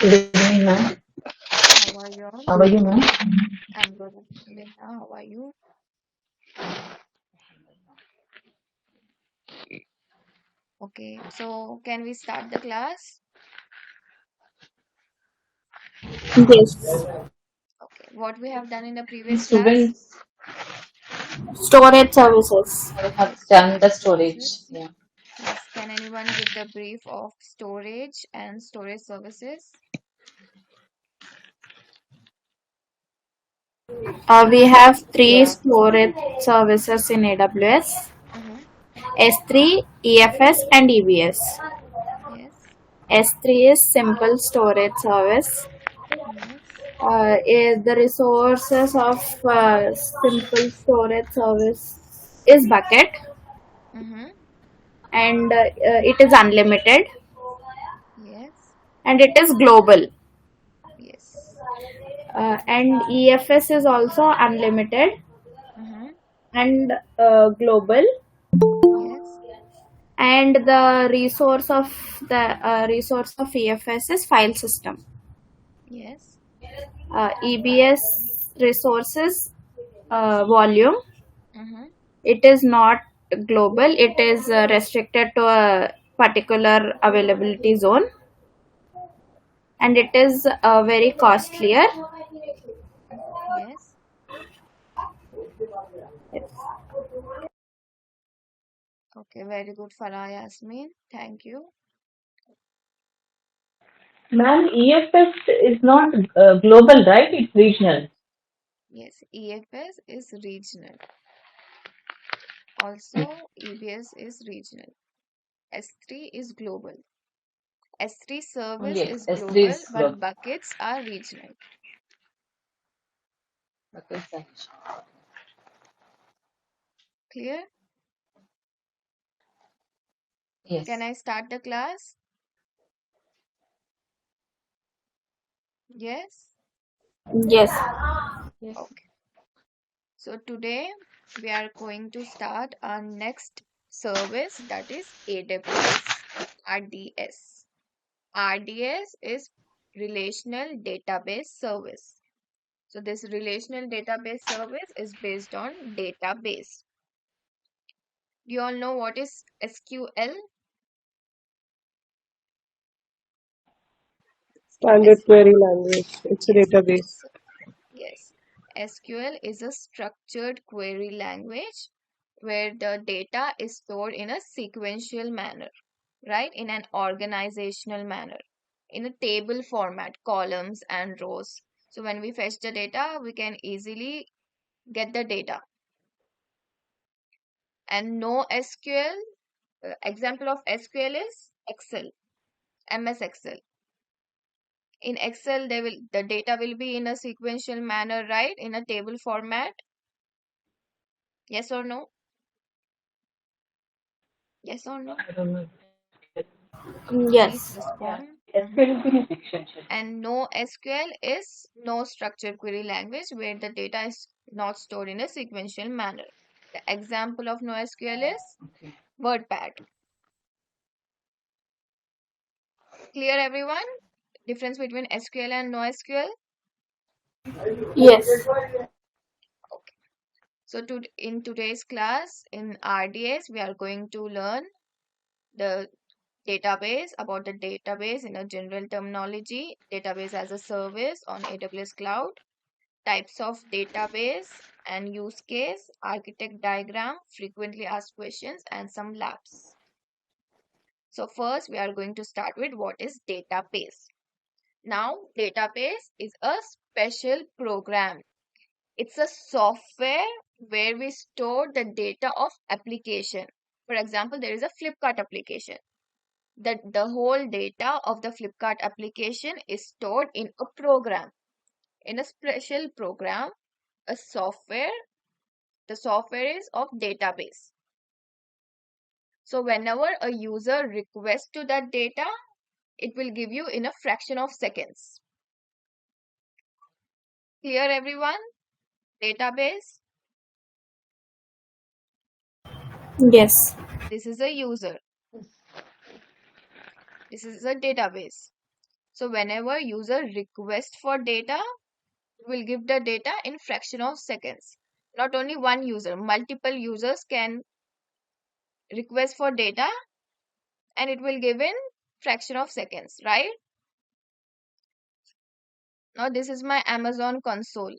Good evening, ma'am. How are you all? How are you, ma'am? I'm good. Alhamdulillah. How are you? Okay, so can we start the class? Yes. Okay, what we have done in the The previous class? students Storage services. have Yes, done the storage storage. services. Yeah. Yes, can anyone give the brief of storage and storage services? We have three Yeah. storage services in AWS: Mm-hmm. S3, EFS, and EBS. Yes, S3 is simple storage service. yes, The resources of simple storage service is bucket, mm-hmm. and it is unlimited, Yes, and it is global. yes, And EFS is also unlimited mm-hmm. and global. Yes, And the resource of EFS is file system. yes, EBS resources volume. mm-hmm. It is not global. It is restricted to a particular availability zone, and it is very costlier. Yes. Okay, very good, Farah Yasmin. Thank you. Ma'am, EFS is not global, right? It's regional. Yes, EFS is regional. Also, EBS is regional. S3 is global. S3 service Yes, is S3 global, is global. but buckets are regional. Okay, sir. Clear? Can Yes. I start the class? Yes? Yes. Yes. Okay. So today we are going to start our next service, that is AWS RDS. RDS is Relational Database Service. So this relational database service is based on database. You all know what is SQL? Standard S query language. It's a yes, database. yes. SQL is a structured query language where the data is stored in a sequential manner, right? In an organizational manner, in a table format, columns and rows. So when we fetch the data, we can easily get the data. And no SQL, example of SQL is Excel, MS Excel. In Excel, the data will be in a sequential manner, right? In a table format. Yes or no? Yes or no? I don't know. Please Yes. Yeah. respond. SQL is in a sequential. And no SQL is no structured query language where the data is not stored in a sequential manner. The example of no SQL is Okay. WordPad. Clear, everyone? Difference between SQL and no SQL? Yes. Okay. So in today's class in RDS, we are going to learn the database, about the database in a general terminology, database as a service on AWS Cloud, types of database and use case, architect diagram, frequently asked questions, and some labs. So first we are going to start with what is database. Now database is a special program. It's a software where we store the data of application. For example, there is a Flipkart application. The whole data of the Flipkart application is stored in a program, in a special program, a software. The software is of database. So whenever a user requests to that data, it will give you in a fraction of seconds. Clear, everyone? Database. Yes. This is a user. This is a database. So whenever user requests for data, it will give the data in fraction of seconds. Not only one user, multiple users can request for data and it will give in fraction of seconds, right? Now this is my Amazon console.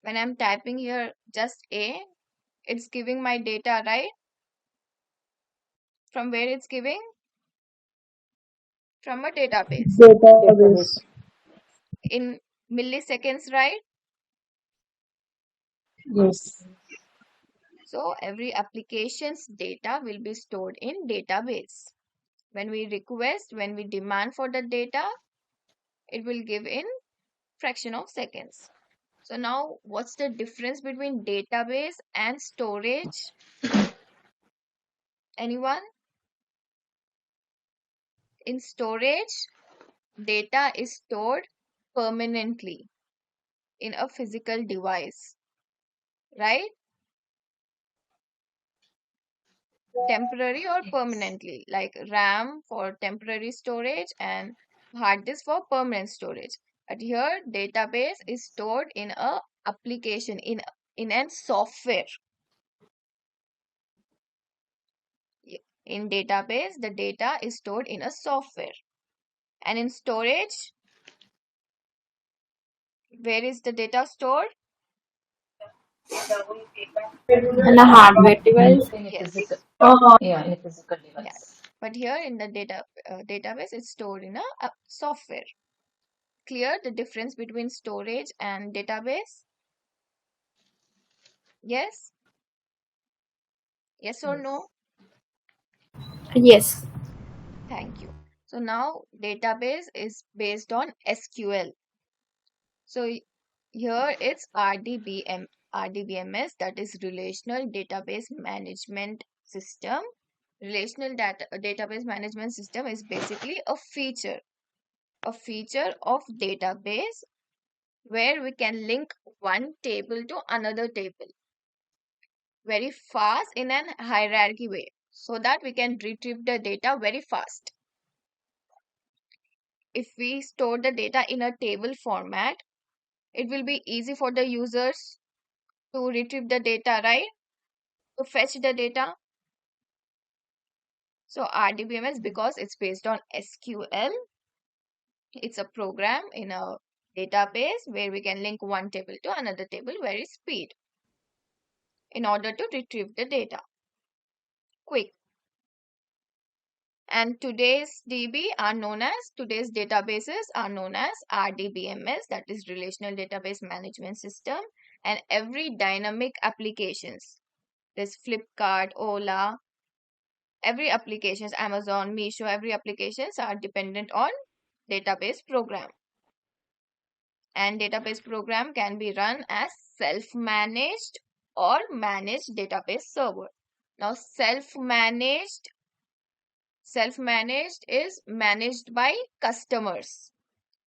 When I'm typing here just A, it's giving my data, right? From where it's giving? From a database. Database. In milliseconds, right? Yes. So every application's data will be stored in database. When we request, when we demand for the data, it will give in fraction of seconds. So now what's the difference between database and storage? Anyone? In storage, data is stored permanently in a physical device, right? Temporary or permanently, like RAM for temporary storage and hard disk for permanent storage. But here, database is stored in a application, in a software. In database, the data is stored in a software. And in storage, where is the data stored? In a hardware device. In a Yes. physical, in a physical Yeah. device. But here in the database, it's stored in a software. Clear the difference between storage and database? Yes? Yes or Yes. no? Yes. Thank you. So now database is based on SQL. So here it's RDBMS, that is Relational Database Management System. Relational database management system is basically a feature of database where we can link one table to another table very fast in an hierarchy way so that we can retrieve the data very fast. If we store the data in a table format, it will be easy for the users to retrieve the data, right? To fetch the data. So RDBMS, because it's based on SQL, it's a program in a database where we can link one table to another table very speed in order to retrieve the data quick. And today's databases are known as RDBMS, that is Relational Database Management System. And every dynamic applications, this Flipkart, Ola, every applications, Amazon, Meesho, every applications are dependent on database program. And database program can be run as self-managed or managed database server. Now self-managed is managed by customers.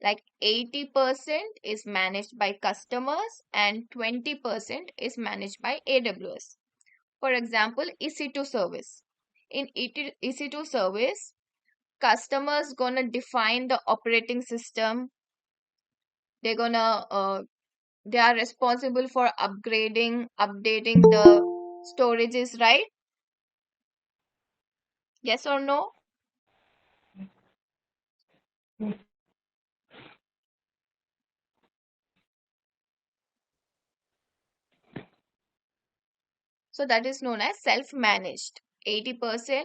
Like 80% is managed by customers and 20% is managed by AWS. For example, EC2 service. In EC2 service, customers gonna define the operating system. They're gonna they are responsible for upgrading, updating the storages, right? Yes or no? So that is known as self-managed. 80%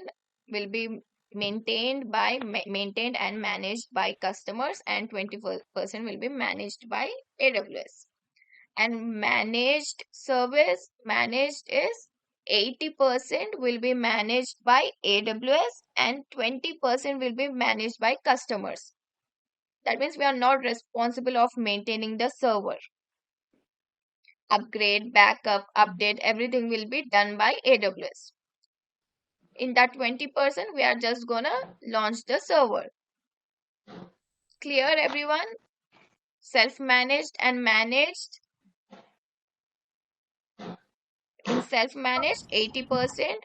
will be maintained and managed by customers, and 20% will be managed by AWS. And managed is 80% will be managed by AWS and 20% will be managed by customers. That means we are not responsible of maintaining the server. Upgrade, backup, update, everything will be done by AWS. In that 20%, we are just gonna launch the server. Clear, everyone? Self-managed and managed. In self-managed, 80%,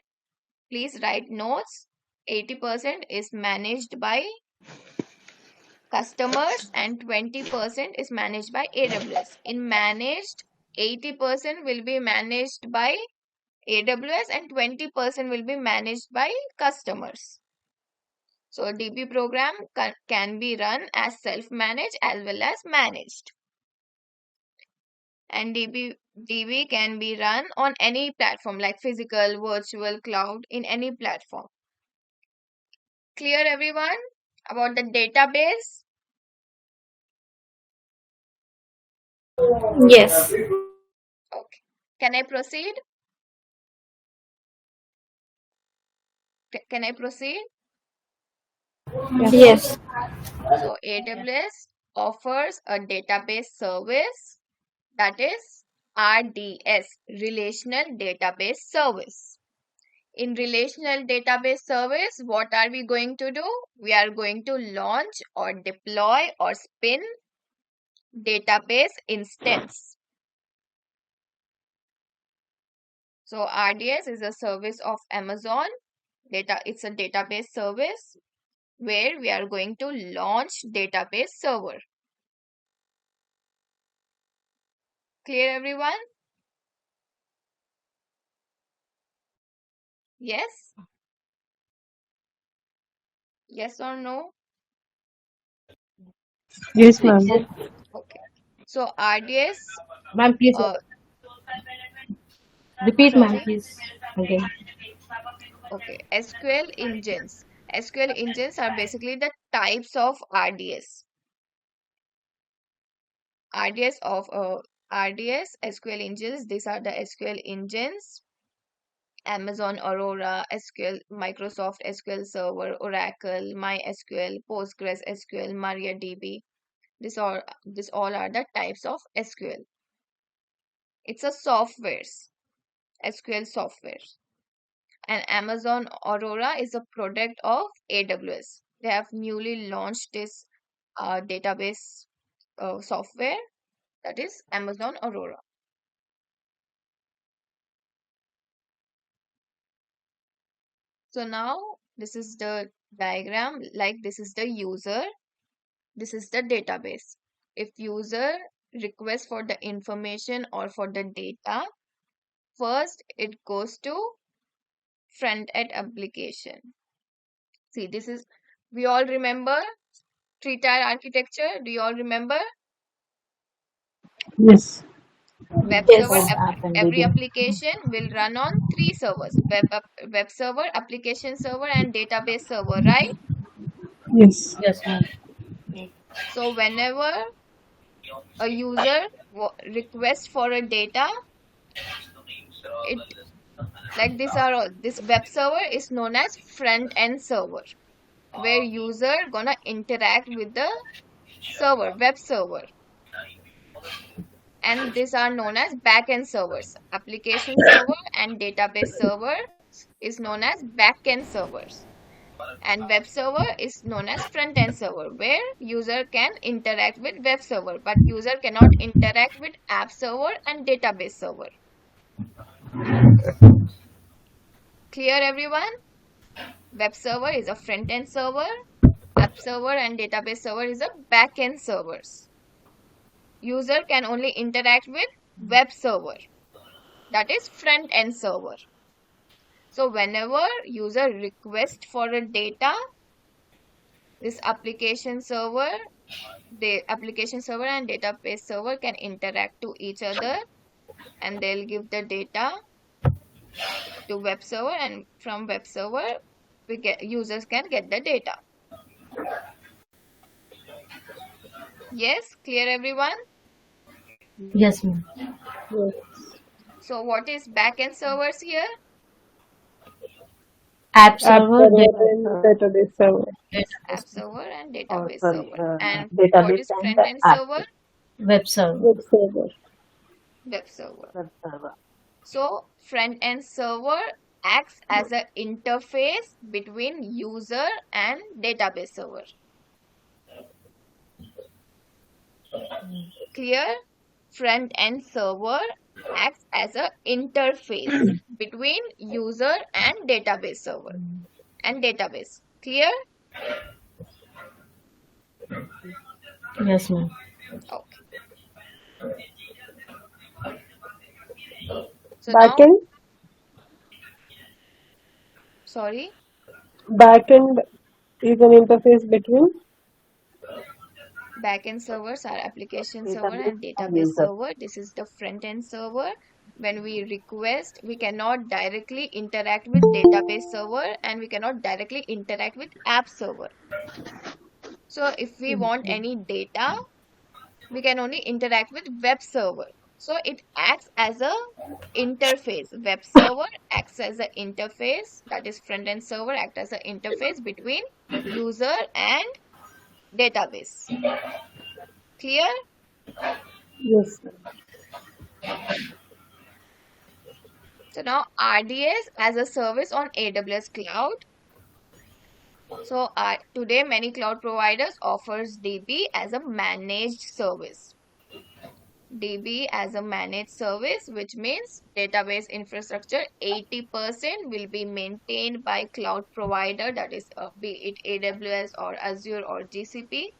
please write notes, 80% is managed by customers and 20% is managed by AWS. In managed, 80% will be managed by AWS and 20% will be managed by customers. So a DB program can be run as self-managed as well as managed. And DB can be run on any platform like physical, virtual, cloud, in any platform. Clear everyone about the database? Yes. Okay. Can I proceed? Can I proceed? Yes. So AWS offers a database service, that is RDS, Relational Database Service. In Relational Database Service, what are we going to do? We are going to launch or deploy or spin database instance. So RDS is a service of Amazon. It's a database service where we are going to launch database server. Clear everyone? Yes? Yes or no? Yes, ma'am. Okay. So RDS, Ma'am, please repeat, ma'am, sorry. please. Again. Okay. SQL engines. SQL engines are basically the types of RDS. RDS SQL engines. These are the SQL engines. Amazon Aurora, SQL, Microsoft SQL Server, Oracle, MySQL, Postgres SQL, MariaDB. This all are the types of SQL. It's a SQL software. And Amazon Aurora is a product of AWS. They have newly launched this database software, that is Amazon Aurora. So now this is the diagram, like this is the user, this is the database. If user requests for the information or for the data, first it goes to front-end application. See, this is, we all remember three-tier architecture. Do you all remember? Yes. Web Yes. server, App and every DB. application will run on three servers, web server, application server, and database server, right? Yes. Yes, ma'am. So whenever a user requests for a data, it like this web server is known as front end server, where user gonna interact with the web server. And these are known as backend servers. Application server and database server is known as backend servers. And web server is known as front-end server, where user can interact with web server, but user cannot interact with app server and database server. Clear everyone? Web server is a front-end server. App server and database server is a back-end servers. User can only interact with web server, that is front-end server. So whenever user requests for a data, this application server, the application server and database server can interact to each other, and they'll give the data to web server, and from web server users can get the data. Yes, clear everyone? Yes, ma'am. Yes. So what is backend servers here? App App server, server and database server. App server and Oh, database sorry. server. And what Database is and front end app. server? web server. Web server. Web server. Web server. So front end server acts as an interface between user and database server. Clear? Front end server acts as a interface between user and database server and database. Clear? Yes, ma'am. Okay. So now, Backend, sorry, backend is an interface between backend servers are application server database and and database user. server. This is the front end server. When we request, we cannot directly interact with database server and we cannot directly interact with app server. So if we want any data, we can only interact with web server. So it acts as a interface. Web server acts as an interface, that is front end server acts as an interface between user and database. Clear? Yes. So now RDS as a service on AWS cloud. So today many cloud providers offers DB as a managed service. DB as a managed service, which means database infrastructure 80% will be maintained by cloud provider, that is be it AWS or Azure or GCP,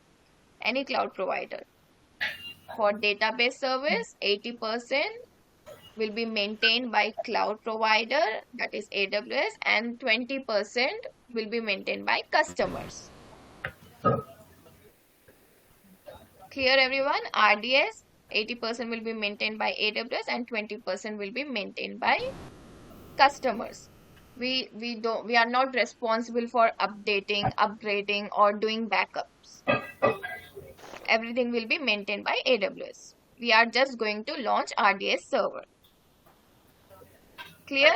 any cloud provider. For database service, 80% will be maintained by cloud provider, that is AWS, and 20% will be maintained by customers. Clear everyone? RDS 80% will be maintained by AWS and 20% will be maintained by customers. We are not responsible for updating, upgrading or doing backups. Everything will be maintained by AWS. We are just going to launch RDS server. Clear?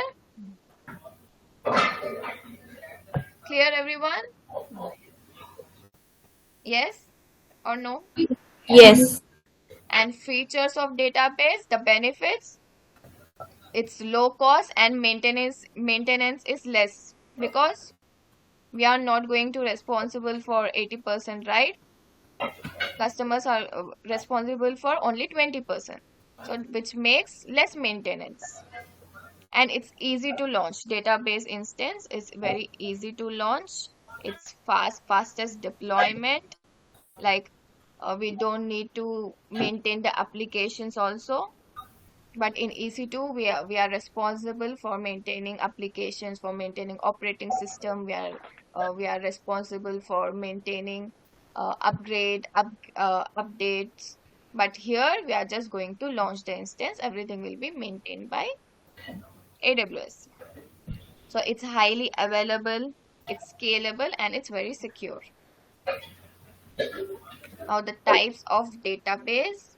Clear everyone? Yes or no? Yes. And features of database, the benefits, it's low cost and maintenance is less because we are not going to responsible for 80%, right? Customers are responsible for only 20%. So which makes less maintenance. And it's easy to launch. Database instance is very easy to launch. It's fastest deployment. Like we don't need to maintain the applications also. But in EC2, we are responsible for maintaining applications, for maintaining operating system. We are responsible for maintaining updates. But here we are just going to launch the instance. Everything will be maintained by AWS. So it's highly available, it's scalable, and it's very secure. Now the types of database.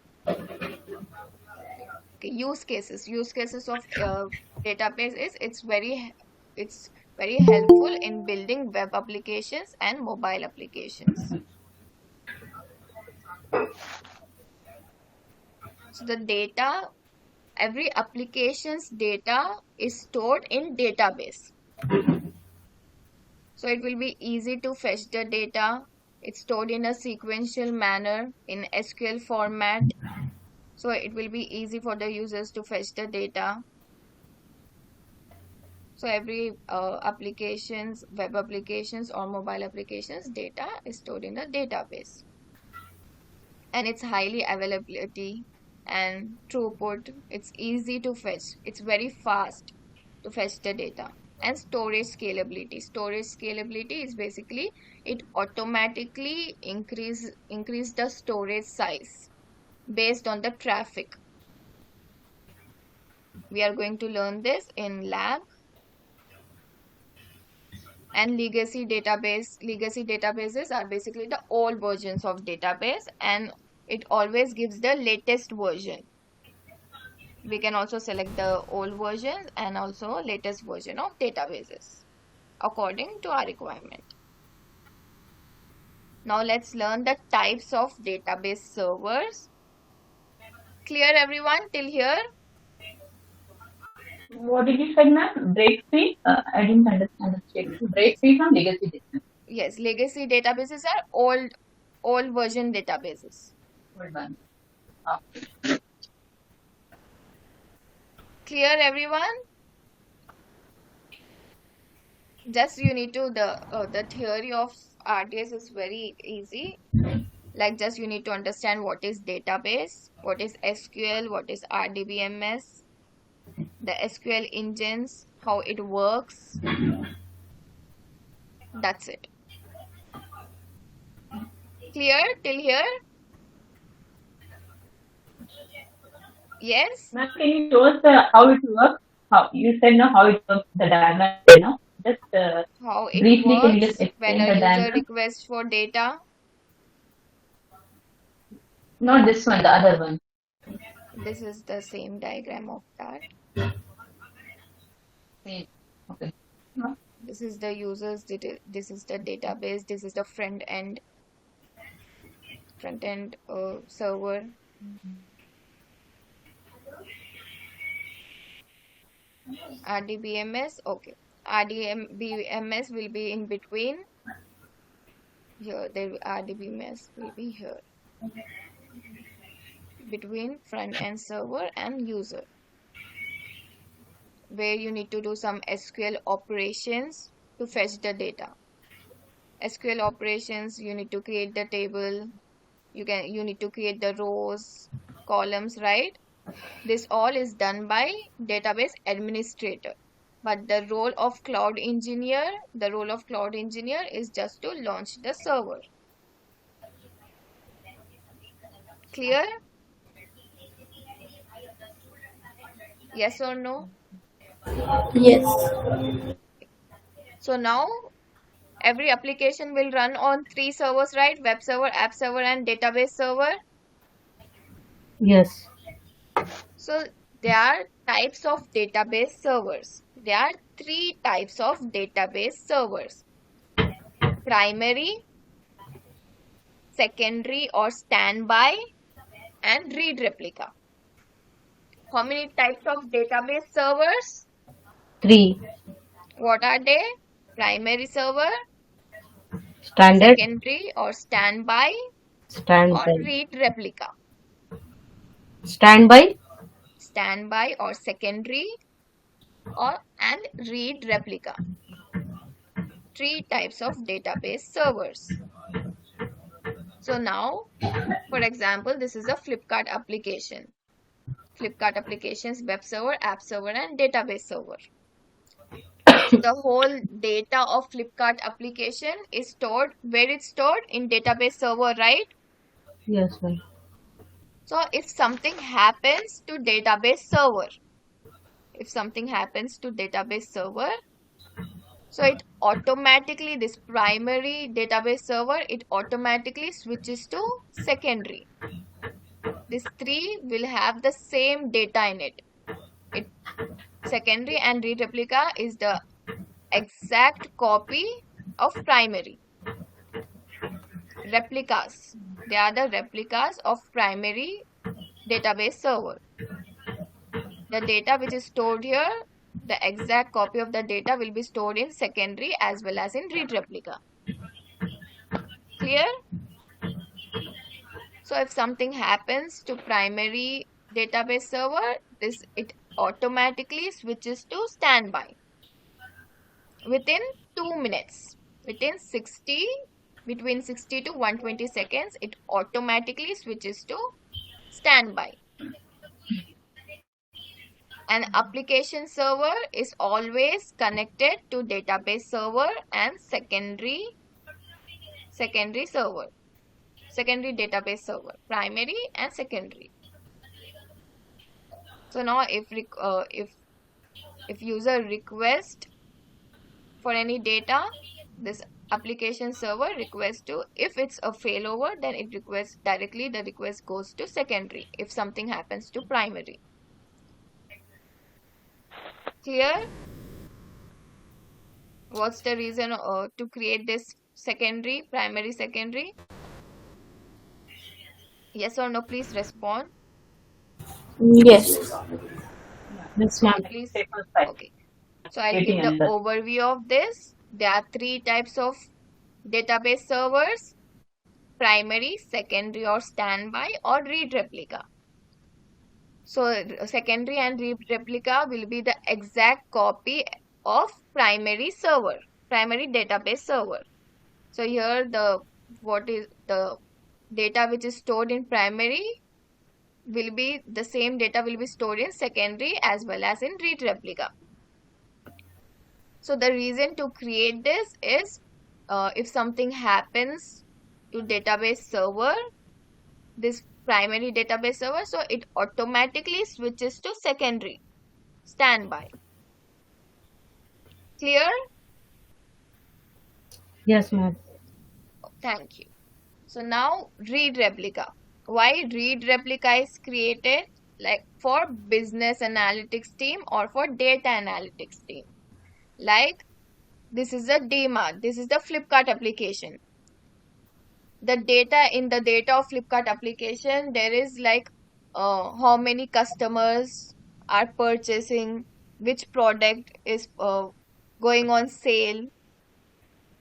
Okay, use cases of database is it's very helpful in building web applications and mobile applications. So the data, every application's data is stored in database. So it will be easy to fetch the data. It's stored in a sequential manner in SQL format. So it will be easy for the users to fetch the data. So every applications, web applications or mobile applications data is stored in a database. And it's highly availability and throughput. It's easy to fetch. It's very fast to fetch the data. And storage scalability. Storage scalability is basically it automatically increase the storage size based on the traffic. We are going to learn this in lab. And legacy databases are basically the old versions of database, and it always gives the latest version. We can also select the old version and also latest version of databases according to our requirement. Now let's learn the types of database servers. Clear everyone till here? What did you say, ma'am? Break free? I didn't understand the statement. Break free from legacy database. Yes, legacy databases are old version databases. Hold on. Clear, everyone? Just you need to the theory of RDS is very easy. Like just you need to understand what is database, what is SQL, what is RDBMS, the SQL engines, how it works. That's it. Clear till here? Yes? Ma'am, can you show us how it works? How you said no, how it works, the diagram, just How it briefly, can you just works when explain a the user diagram? requests for data. Not this one, the other one. This is the same diagram of that. Same. Okay. This is the users, this is the database, this is the front end server. RDBMS, okay. RDBMS will be in between. Here, RDBMS will be here. Between front end server and user. Where you need to do some SQL operations to fetch the data. SQL operations, you need to create the table. You need to create the rows, columns, right? This all is done by database administrator. But the role of cloud engineer is just to launch the server. Clear? Yes or no? Yes. So now every application will run on 3 servers, right? Web server, app server, and database server. Yes. So there are types of database servers. There are 3 types of database servers. Primary, secondary or standby, and read replica. How many types of database servers? 3. What are they? Primary server, Standard, secondary or standby, or standby. read replica. Standby, Standby or secondary and read replica. 3 types of database servers. So now, for example, this is a Flipkart application. Flipkart applications, web server, app server, and database server. So the whole data of Flipkart application is stored, where it's stored? In database server, right? yes, ma'am. So if something happens to database server, so it automatically, this primary database server, it automatically switches to secondary. These 3 will have the same data in it. Secondary and read replica is the exact copy of primary. Replicas. They are the replicas of primary database server. The data which is stored here, the exact copy of the data will be stored in secondary as well as in read replica. Clear? So if something happens to primary database server, it automatically switches to standby. Within 2 minutes, between 60 to 120 seconds, it automatically switches to standby. An application server is always connected to database server and secondary server. Secondary database server, primary and secondary. So now if user request for any data, this application server requests to, if it's a failover, then it requests directly, the request goes to secondary if something happens to primary. Clear? What's the reason to create this primary, secondary? Yes or no, please respond. Yes. Yes, ma'am. Please. Paper side. Okay. So I'll give the overview of this. There are 3 types of database servers: primary, secondary or standby, or read replica. So secondary and replica will be the exact copy of primary database server. So here what is the data which is stored in primary will be the same data will be stored in secondary as well as in read replica. So the reason to create this is if something happens to database server, this primary database server, so it automatically switches to secondary standby. Clear? Yes, ma'am. Thank you. So now read replica. Why read replica is created? Like for business analytics team or for data analytics team. Like this is a DMart. This is the Flipkart application. The data in the data of Flipkart application, there is like how many customers are purchasing, which product is going on sale.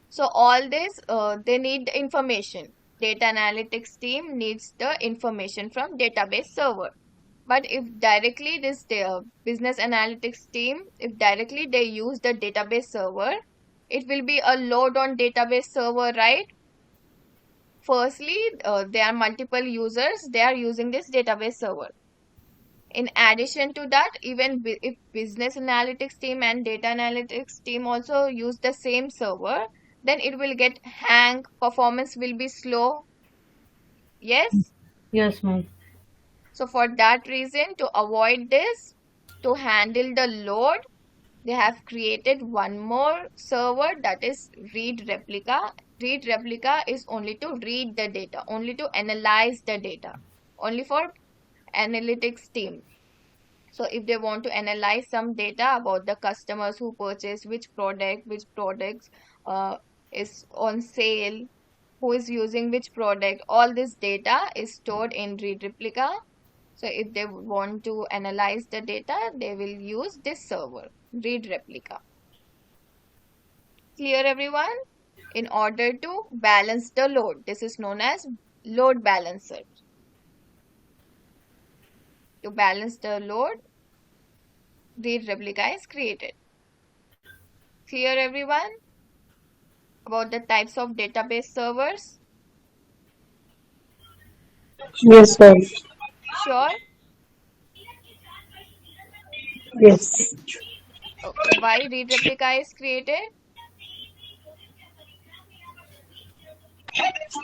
So all this, they need information. Data analytics team needs the information from database server. But if directly this business analytics team, if directly they use the database server, it will be a load on database server, right? Firstly, there are multiple users, they are using this database server. In addition to that, even if business analytics team and data analytics team also use the same server, then it will get hang, performance will be slow. Yes? Yes, ma'am. So for that reason, to avoid this, to handle the load, they have created one more server, that is read replica. Read replica is only to read the data, only to analyze the data, only for analytics team. So if they want to analyze some data about the customers who purchase which products is on sale, who is using which product, all this data is stored in read replica. So if they want to analyze the data, they will use this server, read replica. Clear, everyone? In order to balance the load, this is known as load balancer. To balance the load, read replica is created. Clear, everyone? About the types of database servers? Yes, ma'am. Sure. Yes. Okay. Why read replica is created?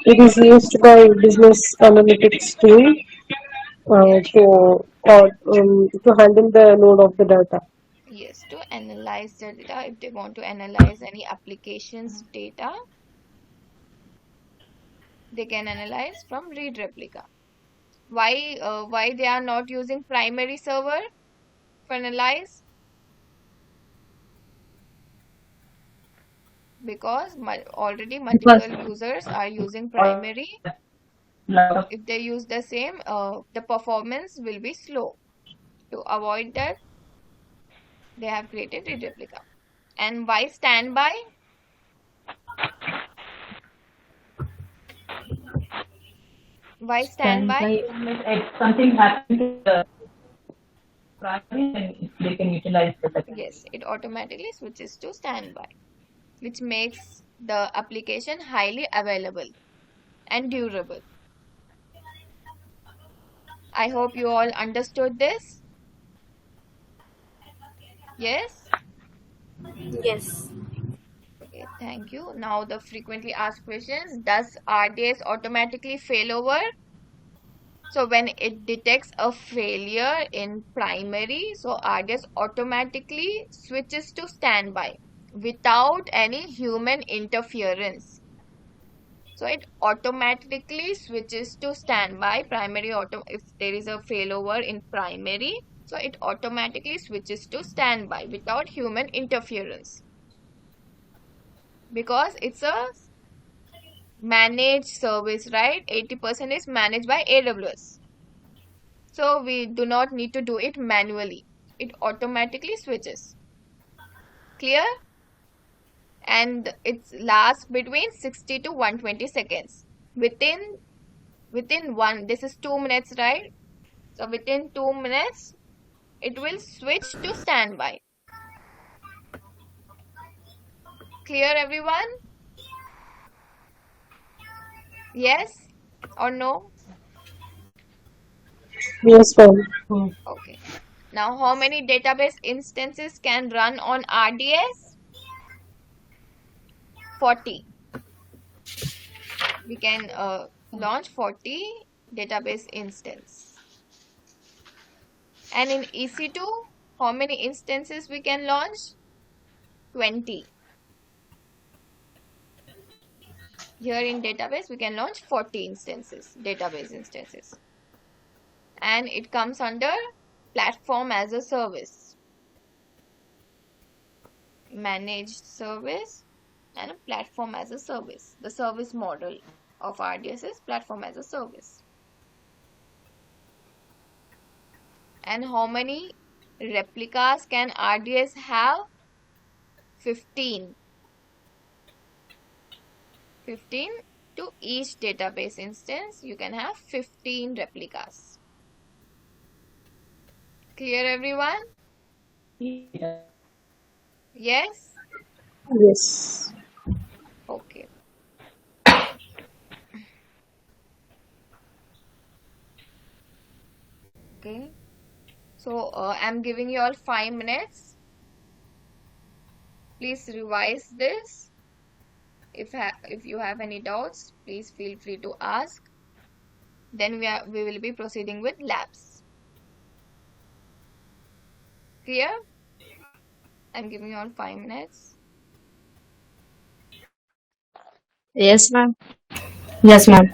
It is used by business analytics team to handle the load of the data. Yes, to analyze the data. If they want to analyze any application's data, they can analyze from read replica. Why they are not using primary server for analyze? Because already multiple Because users are using lot primary. of If they use the same, the performance will be slow. To avoid that, they have created read replica. And why standby? Why standby? Standby. if something happened to the primary, then they can utilize the secondary. Yes, it automatically switches to standby, which makes the application highly available and durable. I hope you all understood this. Yes? Yes. Okay, thank you. Now the frequently asked questions. Does RDS automatically fail over? So when it detects a failure in primary, so RDS automatically switches to standby without any human interference. So it automatically switches to standby primary if there is a failover in primary, so it automatically switches to standby without human interference. Because it's a managed service, right? 80% is managed by AWS. So we do not need to do it manually. It automatically switches. Clear? And it lasts between 60 to 120 seconds. Within one, this is 2 minutes, right? So within 2 minutes, it will switch to standby. Clear, everyone? Yes or no? Yes, ma'am. Okay. Now, how many database instances can run on RDS? 40. We can launch 40 database instance. And in EC2, how many instances we can launch? 20. Here in database, we can launch 40 instances, database instances. And it comes under platform as a service, managed service, and a platform as a service. The service model of RDS is platform as a service. And how many replicas can RDS have? 15. 15 to each database instance, you can have 15 replicas. Clear, everyone? Yeah. Yes? Yes. Okay. Okay. So I'm giving you all 5 minutes. Please revise this. If you have any doubts, please feel free to ask. Then we will be proceeding with labs. Clear? I'm giving you all 5 minutes. Yes, ma'am. Yes, ma'am.